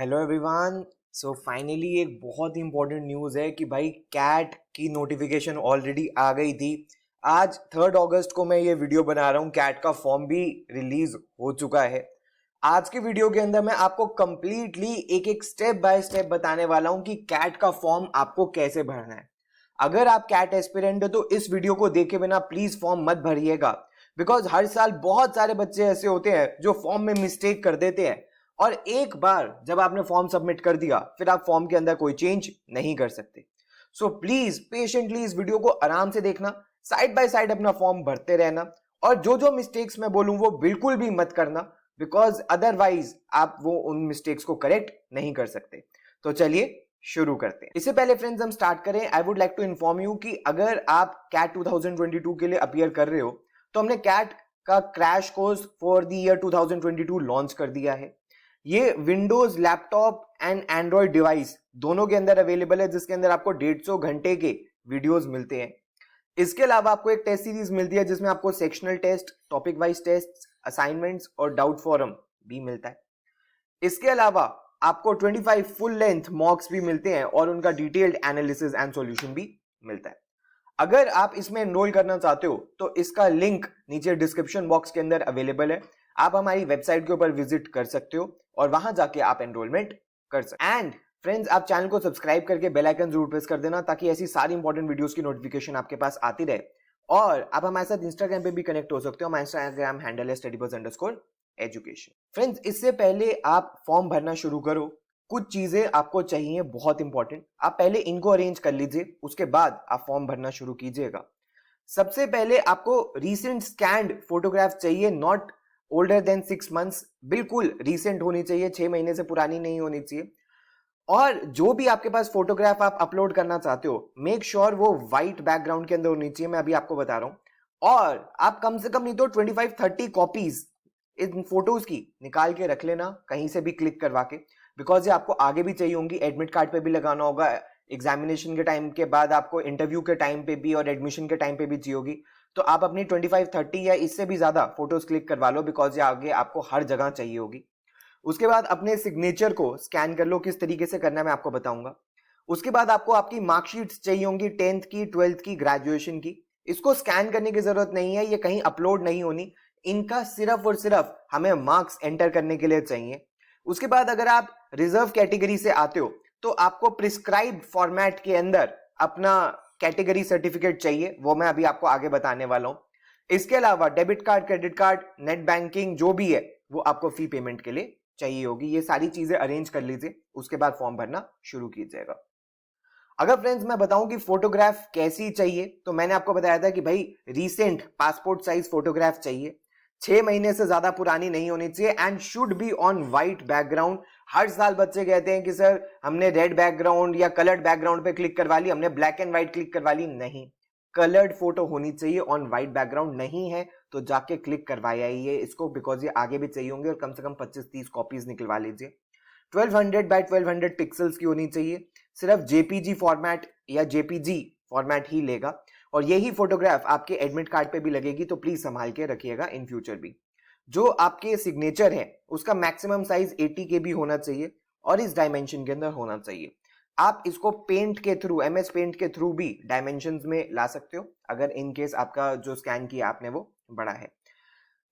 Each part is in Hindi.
Hello everyone. सो फाइनली एक बहुत ही इंपॉर्टेंट न्यूज़ है कि भाई कैट की नोटिफिकेशन ऑलरेडी आ गई थी। आज 3 अगस्त को मैं ये वीडियो बना रहा हूँ। कैट का फॉर्म भी रिलीज हो चुका है। आज के वीडियो के अंदर मैं आपको कंप्लीटली एक एक स्टेप बाय स्टेप बताने वाला हूँ कि कैट का फॉर्म आपको कैसे भरना है। अगर आप कैट एस्पिरेंट हो तो इस वीडियो को देखे बिना प्लीज फॉर्म मत भरिएगा, बिकॉज हर साल बहुत सारे बच्चे ऐसे होते हैं जो फॉर्म में मिस्टेक कर देते हैं और एक बार जब आपने फॉर्म सबमिट कर दिया फिर आप फॉर्म के अंदर कोई चेंज नहीं कर सकते। सो प्लीज पेशेंटली इस वीडियो को आराम से देखना, साइड बाय साइड अपना फॉर्म भरते रहना और जो जो मिस्टेक्स मैं बोलूं वो बिल्कुल भी मत करना, बिकॉज अदरवाइज आप वो उन मिस्टेक्स को करेक्ट नहीं कर सकते। तो चलिए शुरू करते हैं। इससे पहले फ्रेंड्स हम स्टार्ट करें, I would like to inform you कि अगर आप कैट 2022 के लिए अपीयर कर रहे हो तो हमने कैट का crash course for the year 2022 launch कर दिया है। ये Windows laptop and Android device दोनों के अंदर अवेलेबल है, जिसके अंदर आपको 150 घंटे के वीडियोस मिलते हैं। इसके अलावा आपको एक टेस्ट सीरीज मिलती है जिसमें आपको sectional test, topic wise test, assignments और डाउट फोरम भी मिलता है। इसके अलावा आपको 25 फुल लेंथ मॉक्स भी मिलते हैं और उनका डिटेल्ड एनालिसिस एंड सॉल्यूशन भी मिलता है। अगर आप इसमें एनरोल करना चाहते हो तो इसका लिंक नीचे डिस्क्रिप्शन बॉक्स के अंदर अवेलेबल है। आप हमारी वेबसाइट के ऊपर विजिट कर सकते हो और वहां जाके आप एनरोलमेंट कर सकते हो। एंड फ्रेंड्स, आप चैनल को सब्सक्राइब करके बेल आइकन जरूर प्रेस कर देना ताकि ऐसी सारी इंपॉर्टेंट वीडियोस की नोटिफिकेशन आपके पास आती रहे। और आप हमारे साथ इंस्टाग्राम पे भी कनेक्ट हो सकते हो। हमारा इंस्टाग्राम हैंडल है studybuds_education। फ्रेंड्स, इससे पहले आप फॉर्म भरना शुरू करो, कुछ चीजें आपको चाहिए बहुत इंपॉर्टेंट। आप पहले इनको अरेंज कर लीजिए, उसके बाद आप फॉर्म भरना शुरू कीजिएगा। सबसे पहले आपको रीसेंट स्कैन्ड फोटोग्राफ चाहिए, नॉट ओल्डर देन 6 मंथ्स। बिल्कुल रीसेंट होनी चाहिए, 6 महीने से पुरानी नहीं होनी चाहिए। और जो भी आपके पास फोटोग्राफ आप अपलोड करना चाहते हो, मेक श्योर वो व्हाइट बैकग्राउंड के अंदर होनी चाहिए। मैं अभी आपको बता रहा हूं। और आप कम से कम नहीं तो 25-30 कॉपीज इन फोटोज की निकाल के रख लेना, कहीं से भी क्लिक करवा के, बिकॉज ये आपको आगे भी चाहिए होंगी। एडमिट कार्ड पे भी लगाना होगा, एग्जामिनेशन के टाइम के बाद आपको इंटरव्यू के टाइम पे भी और एडमिशन के टाइम पे भी चाहिए होगी। तो आप अपनी 25-30 या इससे भी ज्यादा फोटोज क्लिक करवा लो, बिकॉज ये आगे आपको हर जगह चाहिए होगी। उसके बाद अपने सिग्नेचर को स्कैन कर लो, किस तरीके से करना है मैं आपको बताऊंगा। उसके बाद आपको आपकी मार्कशीट्स चाहिए होंगी, 10th की, 12th की, ग्रेजुएशन की। इसको स्कैन करने की जरूरत नहीं है, ये कहीं अपलोड नहीं होनी। इनका सिर्फ और सिर्फ हमें मार्क्स एंटर करने के लिए चाहिए। उसके बाद अगर आप रिजर्व कैटेगरी से आते हो तो आपको प्रिस्क्राइब फॉर्मेट के अंदर अपना कैटेगरी सर्टिफिकेट चाहिए, वो मैं अभी आपको आगे बताने वाला हूं। इसके अलावा debit card, credit card, net banking जो भी है वो आपको फी पेमेंट के लिए चाहिए होगी। ये सारी चीजें अरेंज कर लीजिए, उसके बाद फॉर्म भरना शुरू कीजिएगा। अगर फ्रेंड्स मैं बताऊं कि फोटोग्राफ कैसी चाहिए, तो मैंने आपको बताया था कि भाई रीसेंट पासपोर्ट साइज फोटोग्राफ चाहिए, 6 महीने से ज्यादा पुरानी नहीं होनी चाहिए and should be on white background. हर साल बच्चे कहते हैं कि सर हमने रेड बैकग्राउंड या कलर्ड बैकग्राउंड पे क्लिक करवा ली, हमने ब्लैक एंड व्हाइट क्लिक करवा ली। नहीं, कलर्ड फोटो होनी चाहिए, ऑन व्हाइट बैकग्राउंड नहीं है तो जाके क्लिक करवाया ही है इसको, बिकॉज ये आगे भी चाहिए होंगे और कम से कम 25-30 कॉपीज निकलवा लीजिए। 1200 बाय 1200 पिक्सल्स की होनी चाहिए। सिर्फ जेपीजी फॉर्मेट या जेपीजी फॉर्मेट ही लेगा और यही फोटोग्राफ आपके एडमिट कार्ड पे भी लगेगी, तो प्लीज संभाल के रखिएगा इन फ्यूचर भी। जो आपके सिग्नेचर है उसका मैक्सिमम साइज 80 के भी होना चाहिए और इस डायमेंशन के अंदर होना चाहिए। आप इसको पेंट के थ्रू, एमएस पेंट के थ्रू भी डायमेंशंस में ला सकते हो अगर इन केस आपका जो स्कैन किया आपने वो बड़ा है।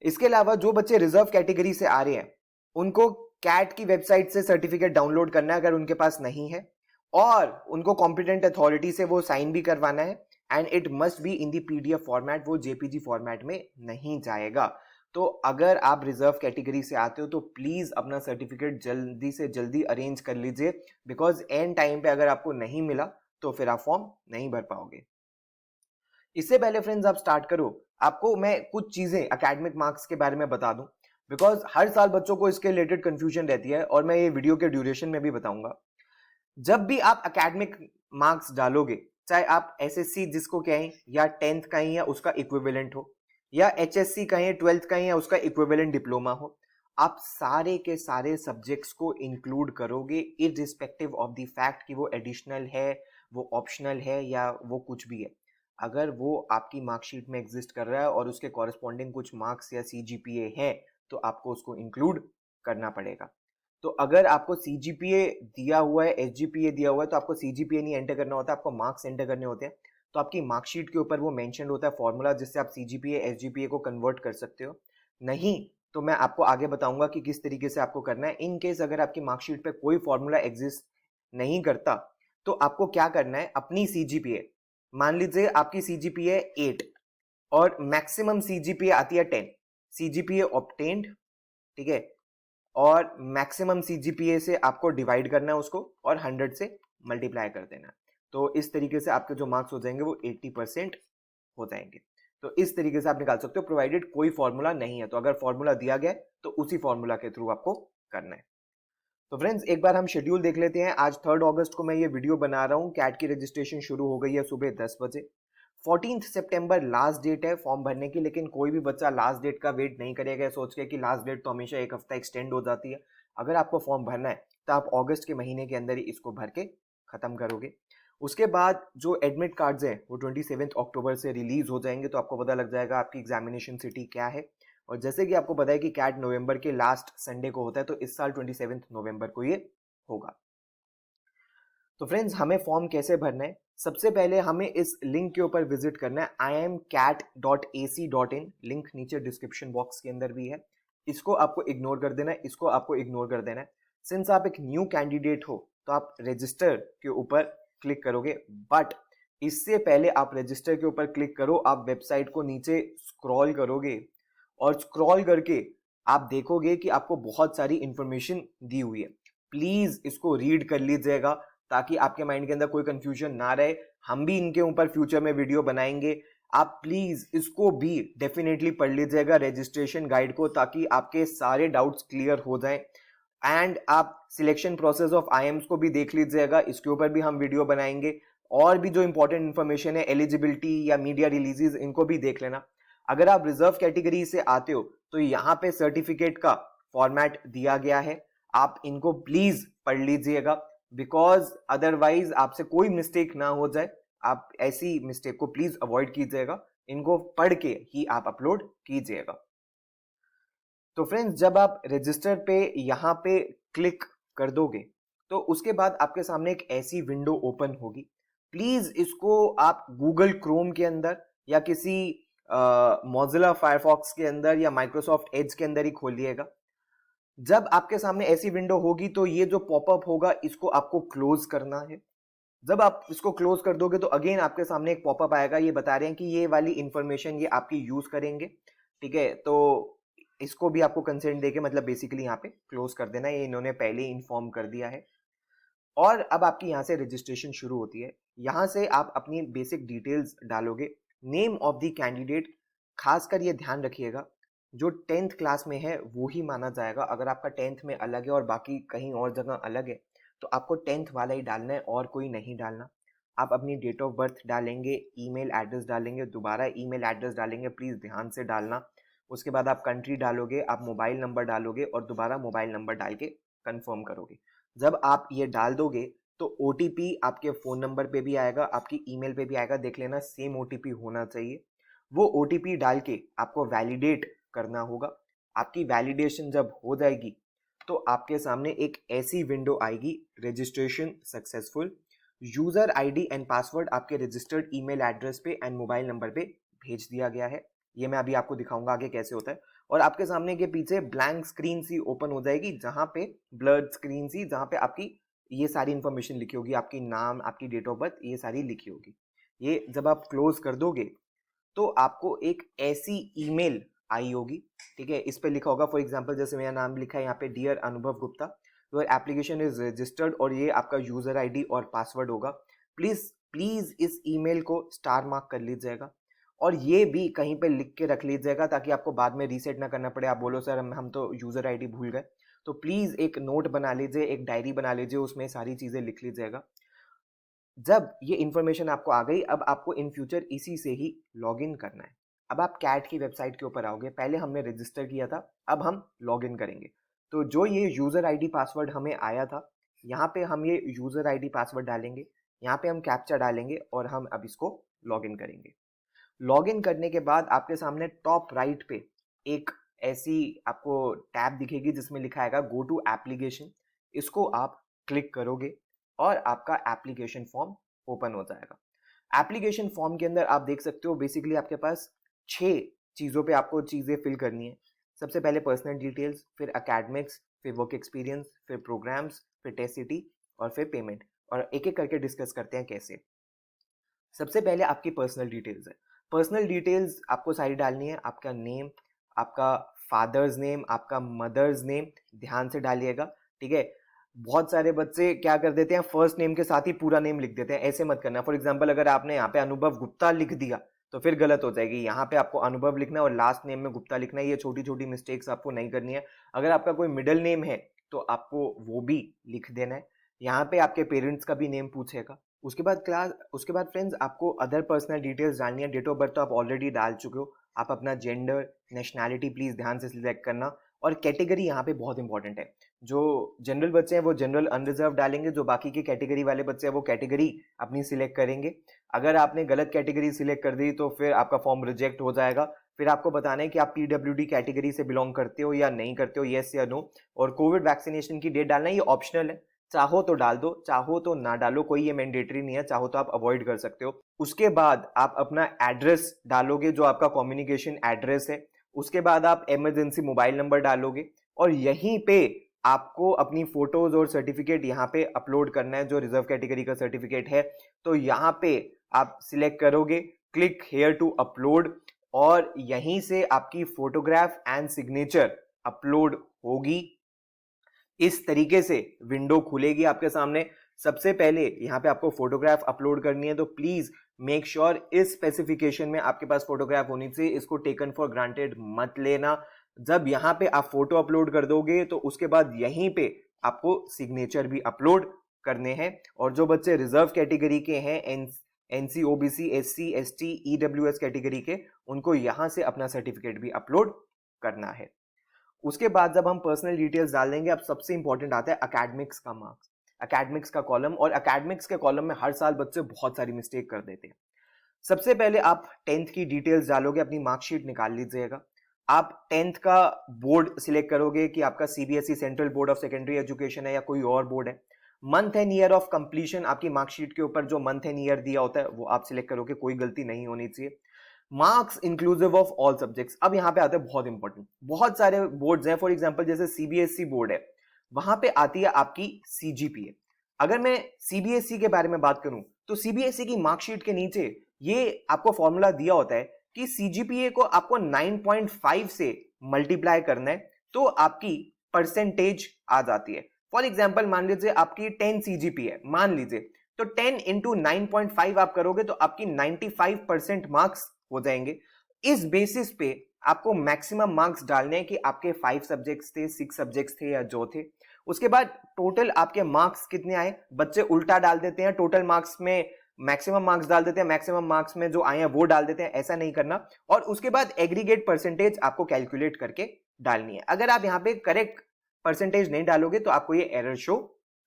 इसके अलावा जो बच्चे रिजर्व कैटेगरी से आ रहे हैं उनको कैट की वेबसाइट से सर्टिफिकेट डाउनलोड करना है अगर उनके पास नहीं है, और उनको कॉम्पिटेंट अथॉरिटी से वो साइन भी करवाना है and it must be in the PDF format, वो जेपीजी फॉर्मेट में नहीं जाएगा। तो अगर आप रिजर्व कैटेगरी से आते हो तो प्लीज अपना सर्टिफिकेट जल्दी से जल्दी अरेंज कर लीजिए, बिकॉज एंड टाइम पे अगर आपको नहीं मिला तो फिर आप फॉर्म नहीं भर पाओगे। इससे पहले फ्रेंड्स आप स्टार्ट करो, आपको मैं कुछ चीजें एकेडमिक मार्क्स के बारे में बता दूं, बिकॉज हर साल बच्चों को इसके रिलेटेड कंफ्यूजन रहती है और मैं ये वीडियो के ड्यूरेशन में भी बताऊंगा। जब भी आप एकेडमिक मार्क्स डालोगे, चाहे आप एसएससी जिसको कहें या 10th का ही या उसका इक्विवेलेंट हो, या एचएससी कहें 12th का ही या उसका इक्विवेलेंट डिप्लोमा हो, आप सारे के सारे सब्जेक्ट्स को इंक्लूड करोगे इररिस्पेक्टिव ऑफ द फैक्ट कि वो एडिशनल है, वो ऑप्शनल है या वो कुछ भी है। अगर वो आपकी मार्कशीट में एग्जिस्ट कर रहा है और उसके कॉरेस्पॉन्डिंग कुछ मार्क्स या सीजीपीए है तो आपको उसको इंक्लूड करना पड़ेगा। तो अगर आपको सीजीपीए दिया हुआ है, एसजीपीए दिया हुआ है, तो आपको सीजीपीए नहीं एंटर करना होता, आपको मार्क्स एंटर करने होते हैं। तो आपकी मार्कशीट के ऊपर वो मेंशन होता है फॉर्मूला, जिससे आप सीजीपीए एसजीपीए को कन्वर्ट कर सकते हो। नहीं तो मैं आपको आगे बताऊंगा कि किस तरीके से आपको करना है। इन केस अगर आपकी मार्कशीट पे कोई फॉर्मूला एग्जिस्ट नहीं करता, तो आपको क्या करना है, अपनी सीजीपीए, मान लीजिए आपकी सीजीपीए 8 और मैक्सिमम सीजीपीए आती है 10, सीजीपीए ऑब्टेन्ड, ठीक है, और मैक्सिमम सीजीपीए से आपको डिवाइड करना है उसको और 100 से मल्टीप्लाई कर देना है। तो इस तरीके से आपके जो मार्क्स हो जाएंगे वो 80% हो जाएंगे। तो इस तरीके से आप निकाल सकते हो, प्रोवाइडेड कोई फॉर्मूला नहीं है। तो अगर फॉर्मूला दिया गया है तो उसी फॉर्मूला के थ्रू आपको करना है। तो फ्रेंड्स एक बार हम शेड्यूल देख लेते हैं। आज 3 अगस्त को मैं ये वीडियो बना रहा हूँ। कैट की रजिस्ट्रेशन शुरू हो गई है सुबह 10 बजे। 14 सितंबर लास्ट डेट है फॉर्म भरने की, लेकिन कोई भी बच्चा लास्ट डेट का वेट नहीं करेगा सोच के कि लास्ट डेट तो हमेशा एक हफ्ता एक्सटेंड हो जाती है। अगर आपको फॉर्म भरना है तो आप अगस्त के महीने के अंदर ही इसको भर के खत्म करोगे। उसके बाद जो एडमिट कार्ड्स हैं वो 27 अक्टूबर से रिलीज हो जाएंगे, तो आपको पता लग जाएगा आपकी एग्जामिनेशन सिटी क्या है। और जैसे कि आपको पता है कि कैट नवंबर के लास्ट संडे को होता है, तो इस साल 27 नवंबर को ये होगा। तो फ्रेंड्स हमें फॉर्म कैसे भरना है, सबसे पहले हमें इस लिंक के ऊपर विजिट करना है, iamcat.ac.in, लिंक नीचे डिस्क्रिप्शन बॉक्स के अंदर भी है। इसको आपको इग्नोर कर देना है, इसको आपको इग्नोर कर देना है। सिंस आप एक न्यू कैंडिडेट हो तो आप रजिस्टर के ऊपर क्लिक करोगे, बट इससे पहले आप रजिस्टर के ऊपर क्लिक करो, आप वेबसाइट को नीचे स्क्रॉल करोगे और स्क्रॉल करके आप देखोगे कि आपको बहुत सारी इंफॉर्मेशन दी हुई है। प्लीज इसको रीड कर लीजिएगा ताकि आपके माइंड के अंदर कोई कंफ्यूजन ना रहे। हम भी इनके ऊपर फ्यूचर में वीडियो बनाएंगे, आप प्लीज इसको भी डेफिनेटली पढ़ लीजिएगा रजिस्ट्रेशन गाइड को, ताकि आपके सारे डाउट्स क्लियर हो जाएं। एंड आप सिलेक्शन प्रोसेस ऑफ आईएम्स को भी देख लीजिएगा, इसके ऊपर भी हम वीडियो बनाएंगे। और भी जो इंपॉर्टेंट इन्फॉर्मेशन है, एलिजिबिलिटी या मीडिया रिलीजेस, इनको भी देख लेना। अगर आप रिजर्व कैटेगरी से आते हो तो यहाँ पे सर्टिफिकेट का फॉर्मेट दिया गया है, आप इनको प्लीज पढ़ लीजिएगा, बिकॉज अदरवाइज आपसे कोई मिस्टेक ना हो जाए। आप ऐसी मिस्टेक को प्लीज अवॉइड कीजिएगा, इनको पढ़ के ही आप अपलोड कीजिएगा। तो फ्रेंड्स जब आप रजिस्टर पे यहाँ पे क्लिक कर दोगे तो उसके बाद आपके सामने एक ऐसी विंडो ओपन होगी। प्लीज इसको आप गूगल क्रोम के अंदर या किसी मोजिला फायरफॉक्स के अंदर या माइक्रोसॉफ्ट एज के अंदर ही खोलिएगा। जब आपके सामने ऐसी विंडो होगी तो ये जो पॉपअप होगा इसको आपको क्लोज करना है। जब आप इसको क्लोज कर दोगे तो अगेन आपके सामने एक पॉपअप आएगा, ये बता रहे हैं कि ये वाली इंफॉर्मेशन ये आपकी यूज करेंगे, ठीक है। तो इसको भी आपको कंसेंट देके मतलब बेसिकली यहाँ पे क्लोज कर देना है, ये इन्होंने पहले ही इन्फॉर्म कर दिया है। और अब आपकी यहाँ से रजिस्ट्रेशन शुरू होती है। यहाँ से आप अपनी बेसिक डिटेल्स डालोगे, नेम ऑफ द कैंडिडेट, खासकर ये ध्यान रखिएगा जो 10th क्लास में है वो ही माना जाएगा। अगर आपका 10th में अलग है और बाकी कहीं और जगह अलग है तो आपको 10th वाला ही डालना है और कोई नहीं डालना। आप अपनी डेट ऑफ बर्थ डालेंगे, ईमेल एड्रेस डालेंगे, दोबारा ईमेल एड्रेस डालेंगे, प्लीज़ ध्यान से डालना। उसके बाद आप कंट्री डालोगे, आप मोबाइल नंबर डालोगे और दोबारा मोबाइल नंबर डाल के कंफर्म करोगे। जब आप ये डाल दोगे तो OTP आपके फ़ोन नंबर पे भी आएगा, आपकी ईमेल पे भी आएगा, देख लेना सेम OTP होना चाहिए। वो OTP डाल के आपको वैलिडेट करना होगा। आपकी वैलिडेशन जब हो जाएगी तो आपके सामने एक ऐसी विंडो आएगी, registration successful, user ID and password आपके रजिस्टर्ड ईमेल एड्रेस पे एंड मोबाइल नंबर पे भेज दिया गया है। ये मैं अभी आपको दिखाऊंगा आगे कैसे होता है। और आपके सामने के पीछे ब्लैंक स्क्रीन सी ओपन हो जाएगी, जहां पे ब्लर्ड स्क्रीन सी, जहां पे आपकी ये सारी इंफॉर्मेशन लिखी होगी, आपकी नाम, आपकी डेट ऑफ बर्थ, ये सारी लिखी होगी। ये जब आप क्लोज कर दोगे तो आपको एक ऐसी ईमेल आई होगी, ठीक है, इस पे लिखा होगा फॉर एग्जांपल जैसे मेरा नाम लिखा है यहाँ पे, डियर अनुभव Gupta, your application is registered, और ये आपका यूजर आईडी और पासवर्ड होगा। प्लीज प्लीज इस ईमेल को स्टार मार्क कर लीजिएगा और ये भी कहीं पे लिख के रख लीजिएगा ताकि आपको बाद में रीसेट ना करना पड़े, आप बोलो सर हम तो यूजर आईडी भूल गए। तो प्लीज एक नोट बना लीजिए, एक डायरी बना लीजिए, उसमें सारी चीजें लिख लीजिएगा। जब ये इन्फॉर्मेशन आपको आ गई, अब आपको इन फ्यूचर इसी से ही लॉगिन करना है। अब आप कैट की वेबसाइट के ऊपर आओगे, पहले हमने रजिस्टर किया था, अब हम लॉगिन करेंगे। तो जो ये यूज़र आईडी पासवर्ड हमें आया था, यहाँ पे हम ये यूज़र आईडी पासवर्ड डालेंगे, यहाँ पे हम कैप्चा डालेंगे और हम अब इसको लॉगिन करेंगे। लॉगिन करने के बाद आपके सामने टॉप राइट पे एक ऐसी आपको टैब दिखेगी जिसमें लिखा आएगा गो टू एप्लीकेशन। इसको आप क्लिक करोगे और आपका एप्लीकेशन फॉर्म ओपन हो जाएगा। एप्लीकेशन फॉर्म के अंदर आप देख सकते हो बेसिकली आपके पास 6 चीज़ों पे आपको चीज़ें फिल करनी है। सबसे पहले पर्सनल डिटेल्स, फिर एकेडमिक्स, फिर वर्क एक्सपीरियंस, फिर प्रोग्राम्स, फिर टेस्ट सिटी और फिर पेमेंट। और एक एक करके डिस्कस करते हैं कैसे। सबसे पहले आपकी पर्सनल डिटेल्स है। पर्सनल डिटेल्स आपको सारी डालनी है। आपका नेम, आपका फादर्स नेम, आपका मदर्स नेम ध्यान से डालिएगा, ठीक है। बहुत सारे बच्चे क्या कर देते हैं, फर्स्ट नेम के साथ ही पूरा नेम लिख देते हैं, ऐसे मत करना। फॉर एग्जांपल अगर आपने यहाँ पे अनुभव गुप्ता लिख दिया तो फिर गलत हो जाएगी। यहाँ पे आपको अनुभव लिखना है और लास्ट नेम में गुप्ता लिखना है। ये छोटी छोटी मिस्टेक्स आपको नहीं करनी है। अगर आपका कोई मिडिल नेम है तो आपको वो भी लिख देना है। यहाँ पे आपके पेरेंट्स का भी नेम पूछेगा। उसके बाद फ्रेंड्स आपको अदर पर्सनल डिटेल्स डालनी है। डेट ऑफ बर्थ तो आप ऑलरेडी डाल चुके हो। आप अपना जेंडर, नेशनैलिटी प्लीज ध्यान से सिलेक्ट करना। और कैटेगरी यहाँ पे बहुत इंपॉर्टेंट है। जो जनरल बच्चे हैं वो जनरल अनरिजर्व डालेंगे, जो बाकी की कैटेगरी वाले बच्चे हैं वो कैटेगरी अपनी सिलेक्ट करेंगे। अगर आपने गलत कैटेगरी सिलेक्ट कर दी तो फिर आपका फॉर्म रिजेक्ट हो जाएगा। फिर आपको बताना है कि आप पीडब्ल्यूडी कैटेगरी से बिलोंग करते हो या नहीं करते हो, येस या नो। और कोविड वैक्सीनेशन की डेट डालना है, ये ऑप्शनल है। चाहो तो डाल दो, चाहो तो ना डालो, कोई ये मैंडेटरी नहीं है। चाहो तो आप अवॉइड कर सकते हो। उसके बाद आप अपना एड्रेस डालोगे, जो आपका कम्युनिकेशन एड्रेस है। उसके बाद आप इमरजेंसी मोबाइल नंबर डालोगे और यहीं पे आपको अपनी फोटोज और सर्टिफिकेट यहाँ पे अपलोड करना है, जो रिजर्व कैटेगरी का सर्टिफिकेट है। तो यहाँ पे आप सिलेक्ट करोगे क्लिक हेयर टू अपलोड और यहीं से आपकी फोटोग्राफ एंड सिग्नेचर अपलोड होगी। इस तरीके से विंडो खुलेगी आपके सामने। सबसे पहले यहाँ पे आपको फोटोग्राफ अपलोड करनी है, तो प्लीज मेक श्योर इस स्पेसिफिकेशन में आपके पास फोटोग्राफ होनी चाहिए। इसको टेकन फॉर ग्रांटेड मत लेना। जब यहाँ पे आप फोटो अपलोड कर दोगे तो उसके बाद यहीं पे आपको सिग्नेचर भी अपलोड करने हैं। और जो बच्चे रिजर्व कैटेगरी के हैं, NC, OBC, SC, ST, EWS category के, उनको यहां से अपना सर्टिफिकेट भी अपलोड करना है। उसके बाद जब हम पर्सनल डिटेल्स डाल देंगे, अब सबसे इंपॉर्टेंट आता है एकेडमिक्स का मार्क्स, एकेडमिक्स का कॉलम। और एकेडमिक्स के कॉलम में हर साल बच्चे बहुत सारी मिस्टेक कर देते हैं। सबसे पहले आप 10th की डिटेल्स डालोगे, अपनी मार्कशीट निकाल लीजिएगा। आप 10th का बोर्ड सिलेक्ट करोगे कि आपका CBSE central board of secondary education है या कोई और बोर्ड है। Month and year of completion, आपकी मार्कशीट के ऊपर जो मंथ एंड ईयर दिया होता है वो आप सिलेक्ट करोगे, कोई गलती नहीं होनी चाहिए। Marks inclusive of all subjects. अब यहाँ पे आते हैं बहुत इंपॉर्टेंट, बहुत सारे बोर्ड्स हैं। फॉर एग्जांपल जैसे सीबीएसई बोर्ड है, वहां पे आती है आपकी सीजीपीए। अगर मैं सीबीएसई के बारे में बात करूं तो सीबीएसई की मार्कशीट के नीचे ये आपको फॉर्मूला दिया होता है कि सीजीपीए को आपको 9.5 से मल्टीप्लाई करना है तो आपकी परसेंटेज आ जाती है। फॉर एग्जाम्पल मान लीजिए आपकी 10 सीजीपीए मान लीजिए, तो 10 इंटू 9.5 आप करोगे तो आपकी 95% मार्क्स हो जाएंगे। इस बेसिस पे आपको मैक्सिमम मार्क्स डालने हैं कि आपके 5 सब्जेक्ट्स थे, 6 सब्जेक्ट्स थे या जो थे। उसके बाद टोटल आपके मार्क्स कितने आए, बच्चे उल्टा डाल देते हैं, टोटल मार्क्स में मैक्सिमम मार्क्स डाल देते हैं, मैक्सिमम मार्क्स में जो आए हैं वो डाल देते हैं। ऐसा नहीं करना। और उसके बाद एग्रीगेट परसेंटेज आपको कैलकुलेट करके डालनी है। अगर आप यहाँ पे करेक्ट परसेंटेज नहीं डालोगे तो आपको ये एरर शो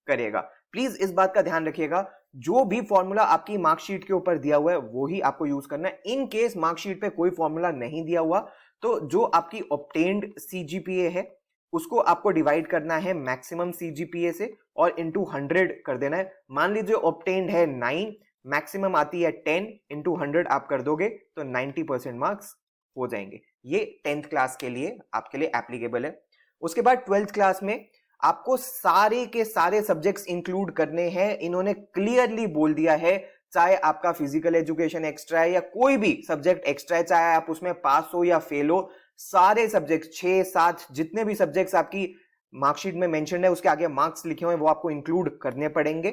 करेगा। प्लीज इस बात का ध्यान रखिएगा, जो भी फॉर्मूला आपकी मार्कशीट के ऊपर दिया हुआ है वो ही आपको यूज करना है। इन केस मार्कशीट पे कोई फॉर्मूला नहीं दिया हुआ तो जो आपकी ऑब्टेन्ड सीजीपीए है उसको आपको डिवाइड करना है मैक्सिमम सीजीपीए से और इंटू 100 कर देना है। मान लीजिए ऑब्टेन्ड है 9, मैक्सिमम आती है 10, इंटू 100 आप कर दोगे तो 90% मार्क्स हो जाएंगे। ये 10th क्लास के लिए आपके लिए एप्लीकेबल है। उसके बाद 12th क्लास में आपको सारे के सारे सब्जेक्ट्स इंक्लूड करने हैं। इन्होंने क्लियरली बोल दिया है, चाहे आपका फिजिकल एजुकेशन एक्स्ट्रा है या कोई भी सब्जेक्ट एक्स्ट्रा है, चाहे आप उसमें पास हो या फेल हो, सारे सब्जेक्ट 6-7 जितने भी सब्जेक्ट्स आपकी मार्कशीट में मेंशन है उसके आगे मार्क्स लिखे हुए हैं वो आपको इंक्लूड करने पड़ेंगे।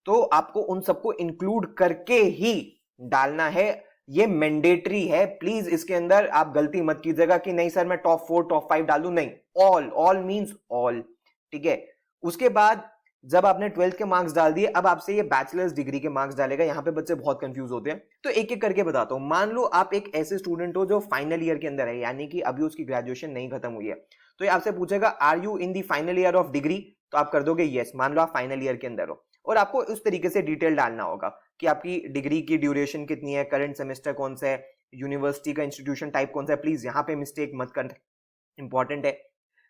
तो आपको उन सबको इंक्लूड करके ही डालना है, ये मैंडेटरी है। प्लीज इसके अंदर आप गलती मत कीजिएगा कि नहीं सर मैं टॉप 4 टॉप 5 डाल दूं, नहीं, ऑल मींस ऑल, ठीक है। उसके बाद जब आपने 12th के मार्क्स डाल दिए, अब आपसे ये बैचलर्स डिग्री के मार्क्स डालेगा। यहाँ पे बच्चे बहुत कंफ्यूज होते हैं, तो एक एक करके बताता हूं। मान लो आप एक ऐसे स्टूडेंट हो जो फाइनल ईयर के अंदर है, यानी कि अभी उसकी ग्रेजुएशन नहीं खत्म हुई है, तो ये आपसे पूछेगा are you in the final year of degree, तो आप कर दोगे यस। मान लो आप फाइनल ईयर के अंदर हो और आपको उस तरीके से डिटेल डालना होगा कि आपकी डिग्री की ड्यूरेशन कितनी है, करंट सेमेस्टर कौन सा है, यूनिवर्सिटी का इंस्टीट्यूशन टाइप कौन सा है। प्लीज यहाँ पे मिस्टेक मत इंपॉर्टेंट है।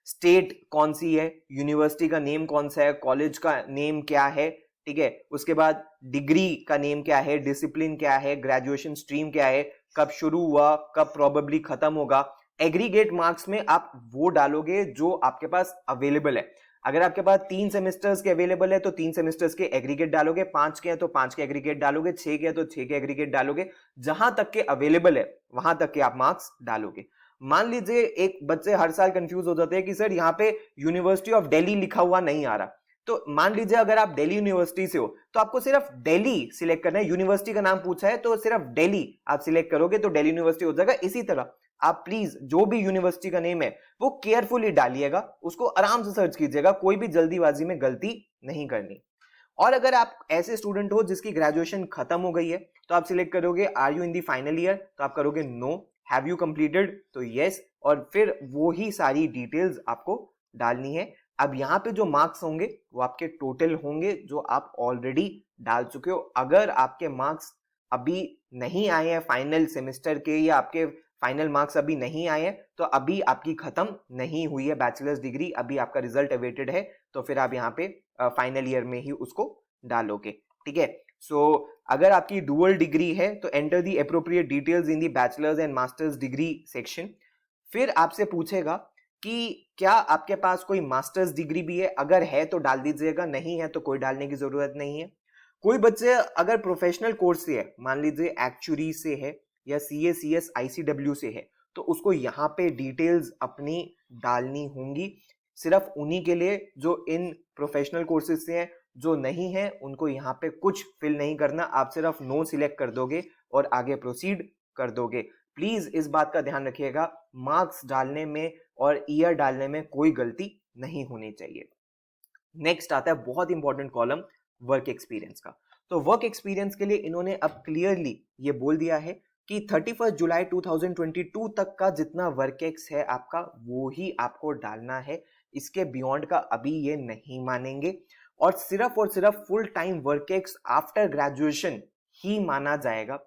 स्टेट कौन सी है, यूनिवर्सिटी का नेम कौन सा है, कॉलेज का नेम क्या है, ठीक है। उसके बाद डिग्री का नेम क्या है, डिसिप्लिन क्या है, ग्रेजुएशन स्ट्रीम क्या है, कब शुरू हुआ, कब प्रोबेबली खत्म होगा। एग्रीगेट मार्क्स में आप वो डालोगे जो आपके पास अवेलेबल है। अगर आपके पास 3 सेमेस्टर्स के अवेलेबल है तो 3 सेमेस्टर्स के एग्रीगेट डालोगे, 5 के हैं तो 5 के एग्रीगेट डालोगे, 6 के हैं तो 6 के एग्रीगेट डालोगे। जहां तक के अवेलेबल है वहां तक के आप मार्क्स डालोगे। मान लीजिए एक बच्चे हर साल कंफ्यूज हो जाते हैं कि सर यहाँ पे यूनिवर्सिटी ऑफ दिल्ली लिखा हुआ नहीं आ रहा। तो मान लीजिए अगर आप दिल्ली यूनिवर्सिटी से हो तो आपको सिर्फ दिल्ली सिलेक्ट करना है। यूनिवर्सिटी का नाम पूछा है तो सिर्फ दिल्ली आप सिलेक्ट करोगे तो दिल्ली यूनिवर्सिटी हो जाएगा। इसी तरह आप प्लीज जो भी यूनिवर्सिटी का नेम है वो केयरफुली डालिएगा, उसको आराम से सर्च कीजिएगा, कोई भी जल्दीबाजी में गलती नहीं करनी। और अगर आप ऐसे स्टूडेंट हो जिसकी ग्रेजुएशन खत्म हो गई है तो आप सिलेक्ट करोगे are you in the final year, तो आप करोगे नो। हैव यू कंप्लीटेड, तो यस, और फिर वो ही सारी डिटेल्स आपको डालनी है। अब यहाँ पे जो मार्क्स होंगे वो आपके टोटल होंगे जो आप ऑलरेडी डाल चुके हो। अगर आपके मार्क्स अभी नहीं आए हैं फाइनल सेमेस्टर के, या आपके फाइनल मार्क्स अभी नहीं आए हैं, तो अभी आपकी खत्म नहीं हुई है बैचलर्स डिग्री, अभी आपका रिजल्ट अवेटेड है। तो फिर आप यहाँ पे फाइनल ईयर में ही उसको डालोगे, ठीक है। सो अगर आपकी डुअल डिग्री है तो enter the appropriate details in the bachelors and masters degree section. फिर आपसे पूछेगा कि क्या आपके पास कोई मास्टर्स डिग्री भी है, अगर है तो डाल दीजिएगा, नहीं है तो कोई डालने की जरूरत नहीं है। कोई बच्चे अगर प्रोफेशनल कोर्स से है, मान लीजिए एक्चुअरी से है या सीए सीएस आईसीडब्ल्यू से है, तो उसको यहाँ पे डिटेल्स अपनी डालनी होंगी। सिर्फ उन्हीं के लिए जो इन प्रोफेशनल कोर्सेज से हैं, जो नहीं है उनको यहाँ पे कुछ फिल नहीं करना, आप सिर्फ नो सिलेक्ट कर दोगे और आगे प्रोसीड कर दोगे। प्लीज इस बात का ध्यान रखिएगा, मार्क्स डालने में और ईयर डालने में कोई गलती नहीं होनी चाहिए। नेक्स्ट आता है बहुत इंपॉर्टेंट कॉलम, वर्क एक्सपीरियंस का। तो वर्क एक्सपीरियंस के लिए इन्होंने अब क्लियरली ये बोल दिया है कि 31 जुलाई 2022 तक का जितना वर्क एक्स है आपका, वो ही आपको डालना है। इसके बियॉन्ड का अभी ये नहीं मानेंगे, और सिर्फ full time work ex after graduation ही माना जाएगा।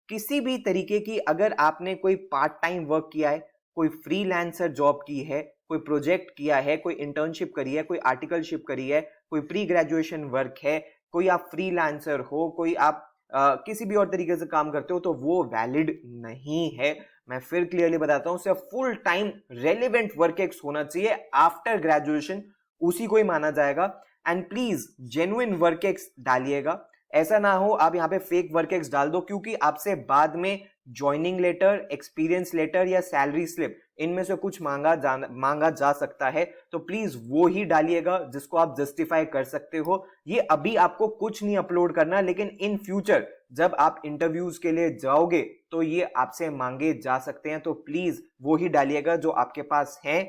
किसी भी तरीके की अगर आपने कोई पार्ट टाइम वर्क किया है, कोई फ्रीलांसर जॉब की है, कोई प्रोजेक्ट किया है, कोई इंटर्नशिप करी है, कोई आर्टिकलशिप करी है, कोई प्री ग्रेजुएशन वर्क है, कोई आप फ्रीलांसर हो, कोई आप किसी भी और तरीके से काम करते हो, तो वो वैलिड नहीं है। मैं फिर क्लियरली बताता हूं, सिर्फ full time relevant work ex होना चाहिए आफ्टर ग्रेजुएशन, उसी को ही माना जाएगा। And please genuine work ex डालिएगा, ऐसा ना हो आप यहाँ पे फेक वर्क एक्स डाल दो, क्योंकि आपसे बाद में ज्वाइनिंग लेटर, एक्सपीरियंस लेटर या सैलरी स्लिप, इनमें से कुछ मांगा जा सकता है। तो प्लीज वो ही डालिएगा जिसको आप जस्टिफाई कर सकते हो। ये अभी आपको कुछ नहीं अपलोड करना, लेकिन इन फ्यूचर जब आप इंटरव्यूज के लिए जाओगे तो ये आपसे मांगे जा सकते हैं। तो प्लीज वो ही डालिएगा जो आपके पास है।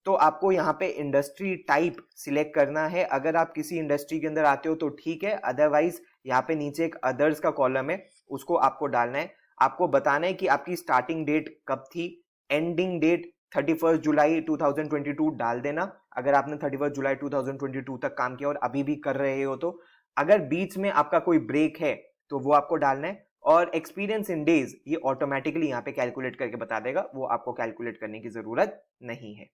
तो आपको यहाँ पे इंडस्ट्री टाइप सिलेक्ट करना है। अगर आप किसी इंडस्ट्री के अंदर आते हो तो ठीक है, अदरवाइज यहाँ पे नीचे एक अदर्स का कॉलम है, उसको आपको डालना है। आपको बताना है कि आपकी स्टार्टिंग डेट कब थी, एंडिंग डेट 31 जुलाई 2022 डाल देना, अगर आपने 31 जुलाई 2022 तक काम किया और अभी भी कर रहे हो तो। अगर बीच में आपका कोई ब्रेक है तो वो आपको डालना है। और एक्सपीरियंस इन डेज ये ऑटोमेटिकली यहाँ पे कैलकुलेट करके बता देगा, वो आपको कैलकुलेट करने की जरूरत नहीं है।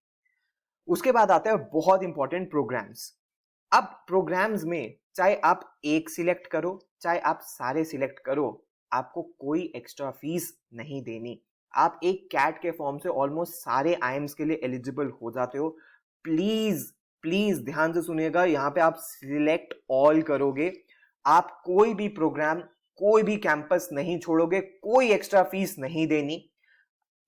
उसके बाद आता है बहुत इंपॉर्टेंट प्रोग्राम्स। अब प्रोग्राम्स में चाहे आप एक सिलेक्ट करो, चाहे आप सारे सिलेक्ट करो, आपको कोई एक्स्ट्रा फीस नहीं देनी। आप एक कैट के फॉर्म से ऑलमोस्ट सारे आईएम्स के लिए एलिजिबल हो जाते हो। प्लीज प्लीज ध्यान से सुनिएगा, यहाँ पे आप सिलेक्ट ऑल करोगे, आप कोई भी प्रोग्राम, कोई भी कैंपस नहीं छोड़ोगे, कोई एक्स्ट्रा फीस नहीं देनी,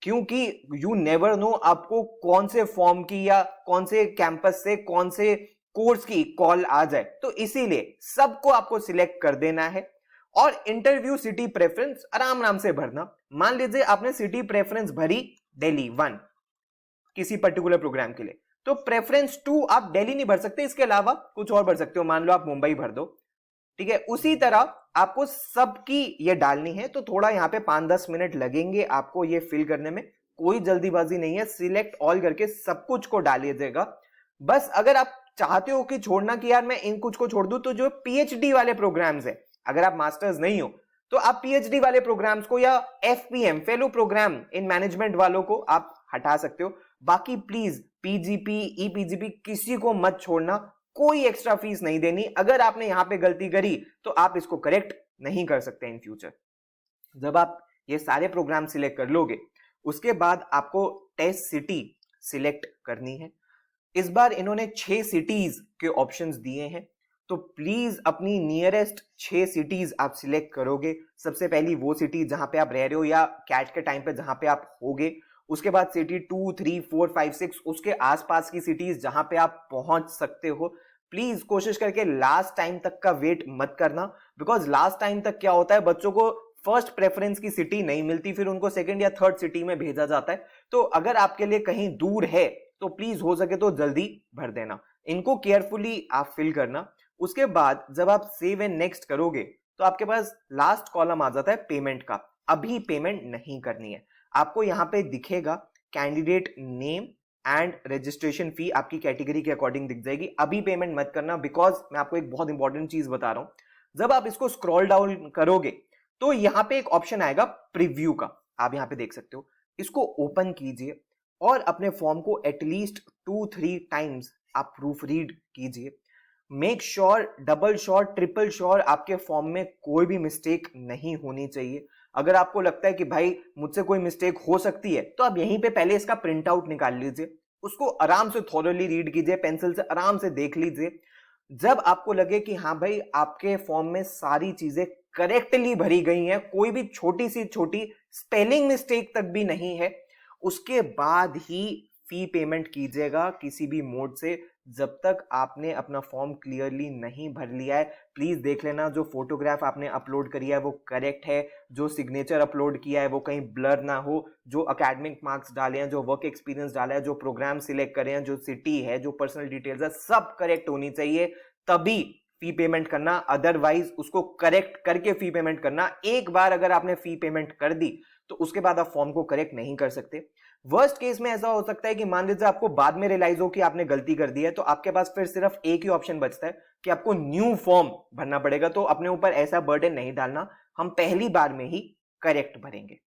क्योंकि यू नेवर नो आपको कौन से फॉर्म की या कौन से कैंपस से कौन से कोर्स की कॉल आ जाए। तो इसीलिए सबको आपको सिलेक्ट कर देना है। और इंटरव्यू सिटी प्रेफरेंस आराम आराम से भरना। मान लीजिए आपने सिटी प्रेफरेंस भरी दिल्ली 1 किसी पर्टिकुलर प्रोग्राम के लिए, तो प्रेफरेंस 2 आप दिल्ली नहीं भर सकते, इसके अलावा कुछ और भर सकते हो, मान लो आप मुंबई भर दो, ठीक है। उसी तरह आपको सबकी ये डालनी है। तो थोड़ा यहाँ पे 5-10 मिनट लगेंगे आपको ये फिल करने में, कोई जल्दीबाजी नहीं है, सिलेक्ट ऑल करके सब कुछ को डालिएगा। बस अगर आप चाहते हो कि छोड़ना कि यार मैं इन कुछ को छोड़ दूं, तो जो पीएचडी वाले प्रोग्राम्स है, अगर आप मास्टर्स नहीं हो तो आप पीएचडी वाले प्रोग्राम्स को या FPM fellow programme in management वालों को आप हटा सकते हो। बाकी प्लीज पीजीपी, ईपीजीपी किसी को मत छोड़ना, कोई एक्स्ट्रा फीस नहीं देनी। अगर आपने यहां पे गलती करी तो आप इसको करेक्ट नहीं कर सकते इन फ्यूचर। जब आप ये सारे प्रोग्राम सिलेक्ट कर लोगे, उसके बाद आपको टेस्ट सिटी सिलेक्ट करनी है। इस बार इन्होंने 6 सिटीज के ऑप्शंस दिए हैं, तो प्लीज अपनी नियरेस्ट 6 सिटीज आप सिलेक्ट करोगे। सबसे पहली वो सिटी जहां पे आप रह रहे हो या कैट के टाइम पे जहां पे आप होगे, उसके बाद सिटी 2, 3, 4, 5, 6 उसके आसपास की सिटीज जहां पे आप पहुंच सकते हो। प्लीज कोशिश करके लास्ट टाइम तक का वेट मत करना, बिकॉज लास्ट टाइम तक क्या होता है, बच्चों को फर्स्ट प्रेफरेंस की सिटी नहीं मिलती, फिर उनको सेकंड या थर्ड सिटी में भेजा जाता है। तो अगर आपके लिए कहीं दूर है तो प्लीज हो सके तो जल्दी भर देना, इनको केयरफुली आप फिल करना। उसके बाद जब आप सेव एंड नेक्स्ट करोगे तो आपके पास लास्ट कॉलम आ जाता है पेमेंट का। अभी पेमेंट नहीं करनी है, आपको यहां पे दिखेगा candidate name and registration fee आपकी कैटेगरी के अकॉर्डिंग दिख जाएगी। अभी पेमेंट मत करना, बिकॉज मैं आपको एक बहुत इंपॉर्टेंट चीज बता रहा हूं। जब आप इसको स्क्रॉल डाउन करोगे तो यहां पे एक ऑप्शन आएगा प्रीव्यू का, आप यहां पे देख सकते हो। इसको ओपन कीजिए और अपने फॉर्म को एटलीस्ट 2-3 टाइम्स आप प्रूफ रीड कीजिए। Make sure, double sure, triple sure आपके फॉर्म में कोई भी मिस्टेक नहीं होनी चाहिए। अगर आपको लगता है कि भाई मुझसे कोई मिस्टेक हो सकती है, तो आप यहीं पे पहले इसका प्रिंट आउट निकाल लीजिए, उसको आराम से थॉरोली रीड कीजिए, पेंसिल से आराम से देख लीजिए। जब आपको लगे कि हाँ भाई आपके फॉर्म में सारी चीजें करेक्टली भरी गई हैं, कोई भी छोटी सी छोटी स्पेलिंग मिस्टेक तक भी नहीं है, उसके बाद ही फी पेमेंट कीजिएगा किसी भी मोड से। जब तक आपने अपना फॉर्म क्लियरली नहीं भर लिया है, प्लीज देख लेना जो फोटोग्राफ आपने अपलोड करी है वो करेक्ट है, जो सिग्नेचर अपलोड किया है वो कहीं ब्लर ना हो, जो एकेडमिक मार्क्स डाले हैं, जो वर्क एक्सपीरियंस डाला है, जो प्रोग्राम सिलेक्ट करे हैं, जो सिटी है, जो पर्सनल डिटेल्स है, सब करेक्ट होनी चाहिए, तभी फी पेमेंट करना। अदरवाइज उसको करेक्ट करके फी पेमेंट करना। एक बार अगर आपने फी पेमेंट कर दी तो उसके बाद आप फॉर्म को करेक्ट नहीं कर सकते। वर्स्ट केस में ऐसा हो सकता है कि मान लीजिए आपको बाद में रियलाइज हो कि आपने गलती कर दी है, तो आपके पास फिर सिर्फ एक ही ऑप्शन बचता है कि आपको न्यू फॉर्म भरना पड़ेगा। तो अपने ऊपर ऐसा बर्डन नहीं डालना, हम पहली बार में ही करेक्ट भरेंगे।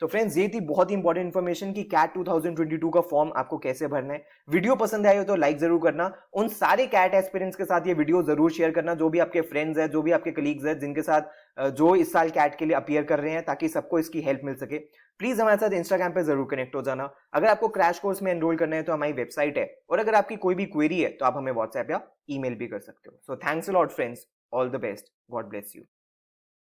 तो फ्रेंड्स ये थी बहुत ही इंपॉर्टेंट इन्फॉर्मेशन कि कैट 2022 का फॉर्म आपको कैसे भरना है। वीडियो पसंद आए हो तो लाइक जरूर करना, उन सारे कैट एस्पिरेंट्स के साथ ये वीडियो जरूर शेयर करना, जो भी आपके फ्रेंड्स हैं, जो भी आपके कलीग्स हैं, जिनके साथ जो इस साल कैट के लिए अपीयर कर रहे हैं, ताकि सबको इसकी हेल्प मिल सके। प्लीज हमारे साथ इंस्टाग्राम पे जरूर कनेक्ट हो जाना। अगर आपको क्रैश कोर्स में एनरोल करना है तो हमारी वेबसाइट है, और अगर आपकी कोई भी क्वेरी है तो आप हमें व्हाट्सएप या ईमेल भी कर सकते हो। So thanks a lot friends, all the best, God bless you.